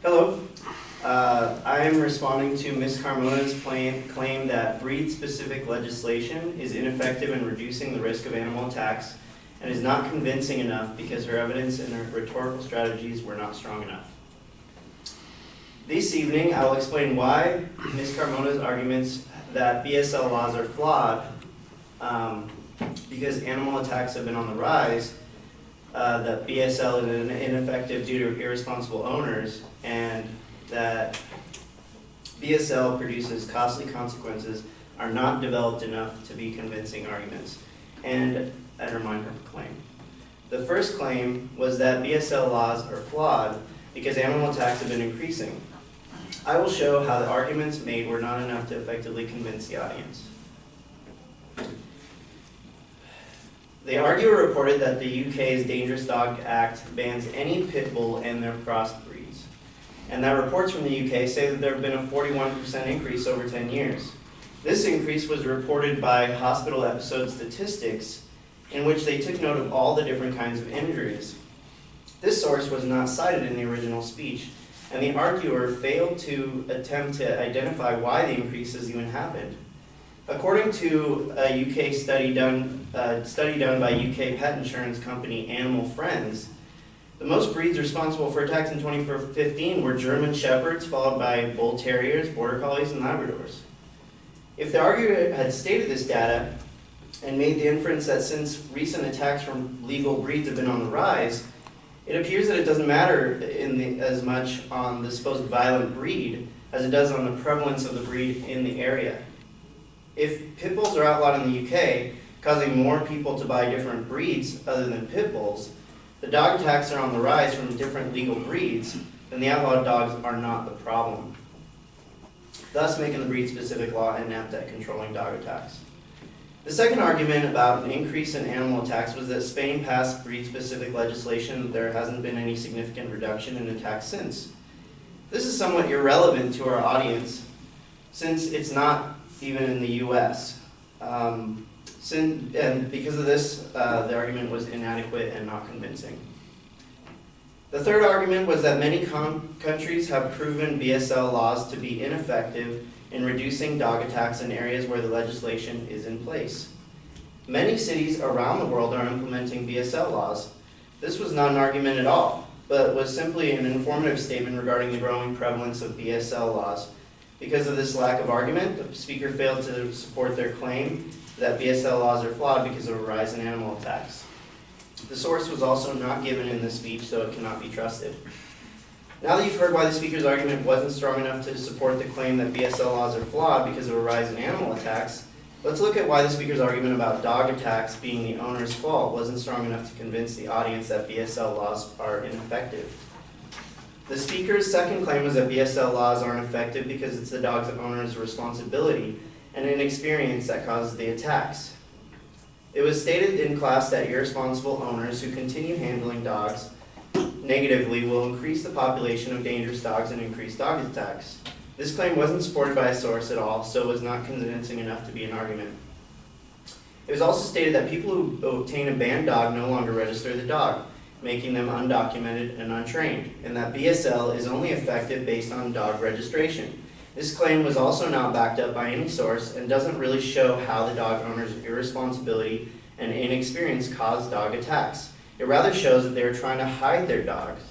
Hello. I am responding to Ms. Carmona's claim that breed-specific legislation is ineffective in reducing the risk of animal attacks and is not convincing enough because her evidence and her rhetorical strategies were not strong enough. This evening, I will explain why Ms. Carmona's arguments that BSL laws are flawed because animal attacks have been on the rise, that BSL is ineffective due to irresponsible owners, and that BSL produces costly consequences are not developed enough to be convincing arguments, and undermine her claim. The first claim was that BSL laws are flawed because animal attacks have been increasing. I will show how the arguments made were not enough to effectively convince the audience. The arguer reported that the UK's Dangerous Dog Act bans any pit bull and their crossbreeds, and that reports from the UK say that there have been a 41% increase over 10 years. This increase was reported by Hospital Episode Statistics, in which they took note of all the different kinds of injuries. This source was not cited in the original speech, and the arguer failed to attempt to identify why the increases even happened. According to a UK study done by UK pet insurance company Animal Friends, the most breeds responsible for attacks in 2015 were German Shepherds, followed by Bull Terriers, Border Collies, and Labradors. If the arguer had stated this data and made the inference that since recent attacks from legal breeds have been on the rise, it appears that it doesn't matter as much on the supposed violent breed as it does on the prevalence of the breed in the area. If pit bulls are outlawed in the UK, causing more people to buy different breeds other than pit bulls, the dog attacks are on the rise from different legal breeds, then the outlawed dogs are not the problem, thus making the breed-specific law inept at controlling dog attacks. The second argument about an increase in animal attacks was that Spain passed breed-specific legislation. There hasn't been any significant reduction in attacks since. This is somewhat irrelevant to our audience, since it's not even in the US. And because of this, the argument was inadequate and not convincing. The third argument was that many countries have proven BSL laws to be ineffective in reducing dog attacks in areas where the legislation is in place. Many cities around the world are implementing BSL laws. This was not an argument at all, but was simply an informative statement regarding the growing prevalence of BSL laws. Because of this lack of argument, the speaker failed to support their claim that BSL laws are flawed because of a rise in animal attacks. The source was also not given in this speech, so it cannot be trusted. Now that you've heard why the speaker's argument wasn't strong enough to support the claim that BSL laws are flawed because of a rise in animal attacks, let's look at why the speaker's argument about dog attacks being the owner's fault wasn't strong enough to convince the audience that BSL laws are ineffective. The speaker's second claim was that BSL laws aren't effective because it's the dog's owner's responsibility and inexperience that causes the attacks. It was stated in class that irresponsible owners who continue handling dogs negatively will increase the population of dangerous dogs and increase dog attacks. This claim wasn't supported by a source at all, so it was not convincing enough to be an argument. It was also stated that people who obtain a banned dog no longer register the dog, making them undocumented and untrained, and that BSL is only effective based on dog registration. This claim was also not backed up by any source and doesn't really show how the dog owner's irresponsibility and inexperience caused dog attacks. It rather shows that they were trying to hide their dogs.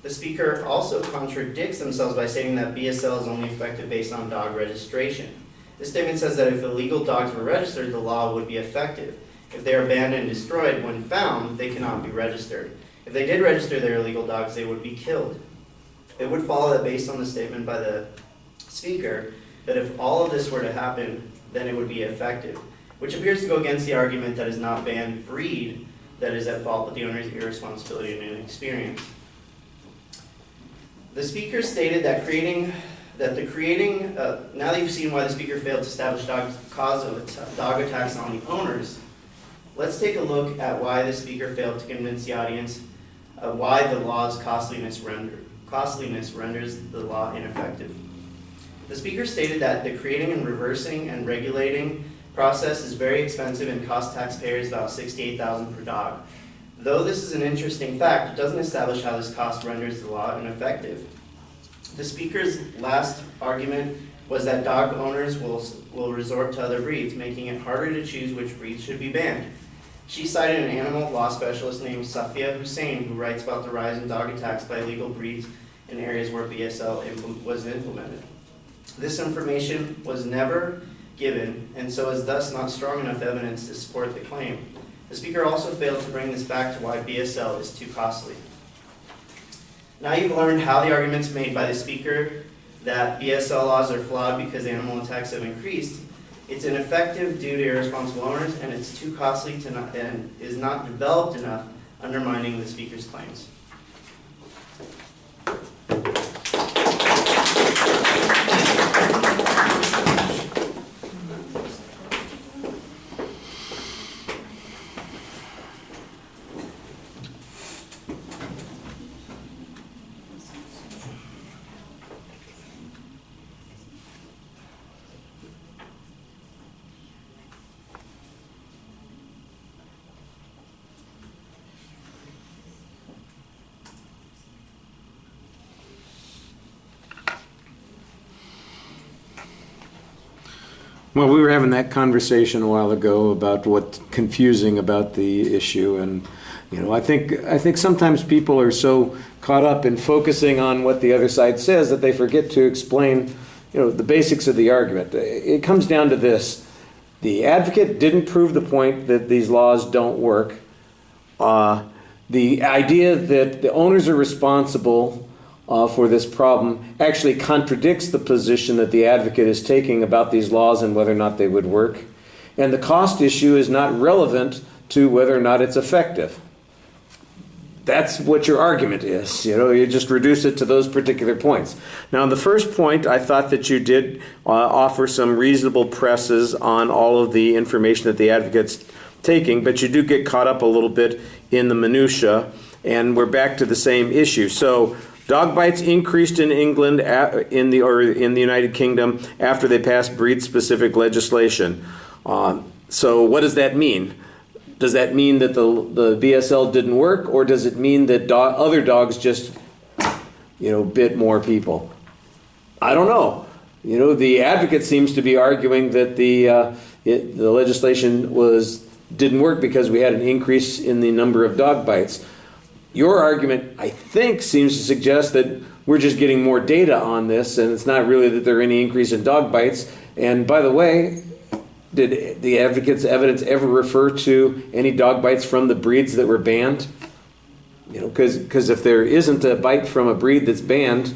The speaker also contradicts themselves by stating that BSL is only effective based on dog registration. This statement says that if illegal dogs were registered, the law would be effective. If they are banned and destroyed when found, they cannot be registered. If they did register their illegal dogs, they would be killed. It would follow that based on the statement by the speaker, that if all of this were to happen, then it would be effective, which appears to go against the argument that is not banned breed that is at fault, but the owner's irresponsibility and inexperience. The speaker stated that now that you've seen why the speaker failed to establish cause of dog attacks on the owners, let's take a look at why the speaker failed to convince the audience why the law's costliness renders the law ineffective. The speaker stated that the creating and reversing and regulating process is very expensive and costs taxpayers about $68,000 per dog. Though this is an interesting fact, it doesn't establish how this cost renders the law ineffective. The speaker's last argument was that dog owners will resort to other breeds, making it harder to choose which breeds should be banned. She cited an animal law specialist named Safia Hussein, who writes about the rise in dog attacks by illegal breeds in areas where BSL was implemented. This information was never given, and so is thus not strong enough evidence to support the claim. The speaker also failed to bring this back to why BSL is too costly. Now you've learned how the arguments made by the speaker that BSL laws are flawed because animal attacks have increased. It's ineffective due to irresponsible owners, and it's too costly and is not developed enough, undermining the speaker's claims. Well, we were having that conversation a while ago about what's confusing about the issue, and I think sometimes people are so caught up in focusing on what the other side says that they forget to explain, the basics of the argument. It comes down to this: the advocate didn't prove the point that these laws don't work. The idea that the owners are responsible for this problem actually contradicts the position that the advocate is taking about these laws and whether or not they would work. And the cost issue is not relevant to whether or not it's effective. That's what your argument is. You just reduce it to those particular points. Now, the first point, I thought that you did offer some reasonable presses on all of the information that the advocate's taking, but you do get caught up a little bit in the minutia, and we're back to the same issue. So, dog bites increased in England in the United Kingdom after they passed breed-specific legislation. So what does that mean? Does that mean that the BSL didn't work, or does it mean that other dogs just, bit more people? I don't know. The advocate seems to be arguing that the legislation didn't work because we had an increase in the number of dog bites. Your argument, I think, seems to suggest that we're just getting more data on this, and it's not really that there are any increase in dog bites. And by the way, did the advocate's evidence ever refer to any dog bites from the breeds that were banned? Because if there isn't a bite from a breed that's banned,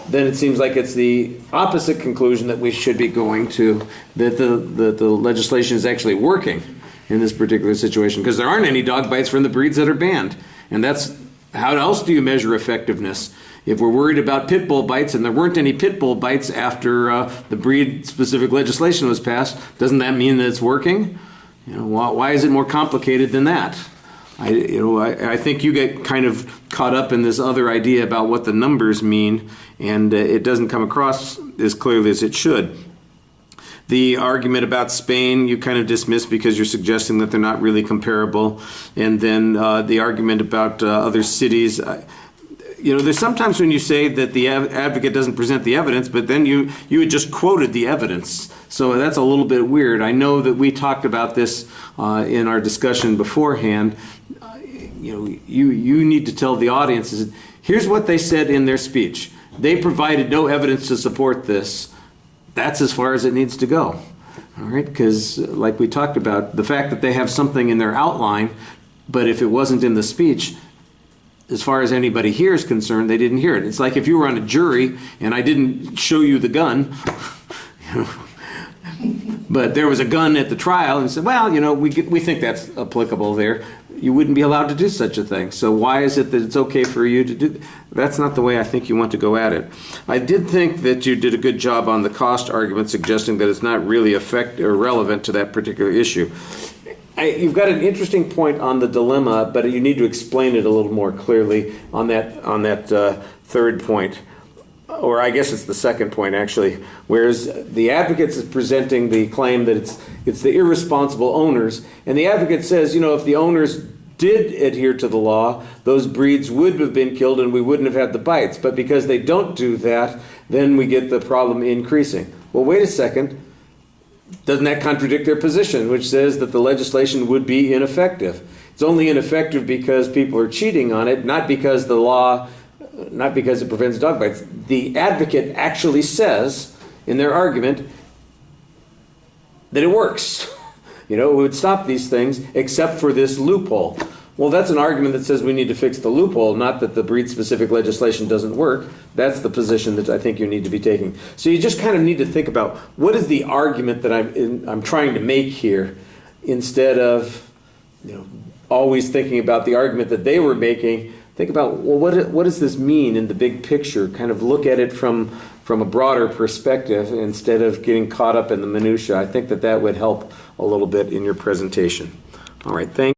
then it seems like it's the opposite conclusion that we should be going to, that the legislation is actually working in this particular situation, because there aren't any dog bites from the breeds that are banned. And that's, how else do you measure effectiveness? If we're worried about pit bull bites and there weren't any pit bull bites after the breed-specific legislation was passed, doesn't that mean that it's working? Why is it more complicated than that? I think you get kind of caught up in this other idea about what the numbers mean, and it doesn't come across as clearly as it should. The argument about Spain, you kind of dismiss because you're suggesting that they're not really comparable. And then the argument about other cities. There's sometimes when you say that the advocate doesn't present the evidence, but then you had just quoted the evidence. So that's a little bit weird. I know that we talked about this in our discussion beforehand. You need to tell the audience, here's what they said in their speech. They provided no evidence to support this. That's as far as it needs to go, all right? Because like we talked about, the fact that they have something in their outline, but if it wasn't in the speech, as far as anybody here is concerned, they didn't hear it. It's like if you were on a jury and I didn't show you the gun, but there was a gun at the trial and said, well, we think that's applicable there. You wouldn't be allowed to do such a thing. So why is it that it's okay for you to do? That's not the way I think you want to go at it. I did think that you did a good job on the cost argument, suggesting that it's not really relevant to that particular issue. You've got an interesting point on the dilemma, but you need to explain it a little more clearly on that third point. Or I guess it's the second point, actually, whereas the advocate is presenting the claim that it's the irresponsible owners, and the advocate says, if the owners did adhere to the law, those breeds would have been killed and we wouldn't have had the bites. But because they don't do that, then we get the problem increasing. Well, wait a second. Doesn't that contradict their position, which says that the legislation would be ineffective? It's only ineffective because people are cheating on it, not because the law, not because it prevents dog bites. The advocate actually says in their argument that it works. You know, it would stop these things except for this loophole. Well, that's an argument that says we need to fix the loophole, not that the breed-specific legislation doesn't work. That's the position that I think you need to be taking. So you just kind of need to think about what is the argument that I'm trying to make here, instead of, you know, always thinking about the argument that they were making. Think about, well, what does this mean in the big picture? Kind of look at it from a broader perspective instead of getting caught up in the minutia. I think that would help a little bit in your presentation. All right, thank you.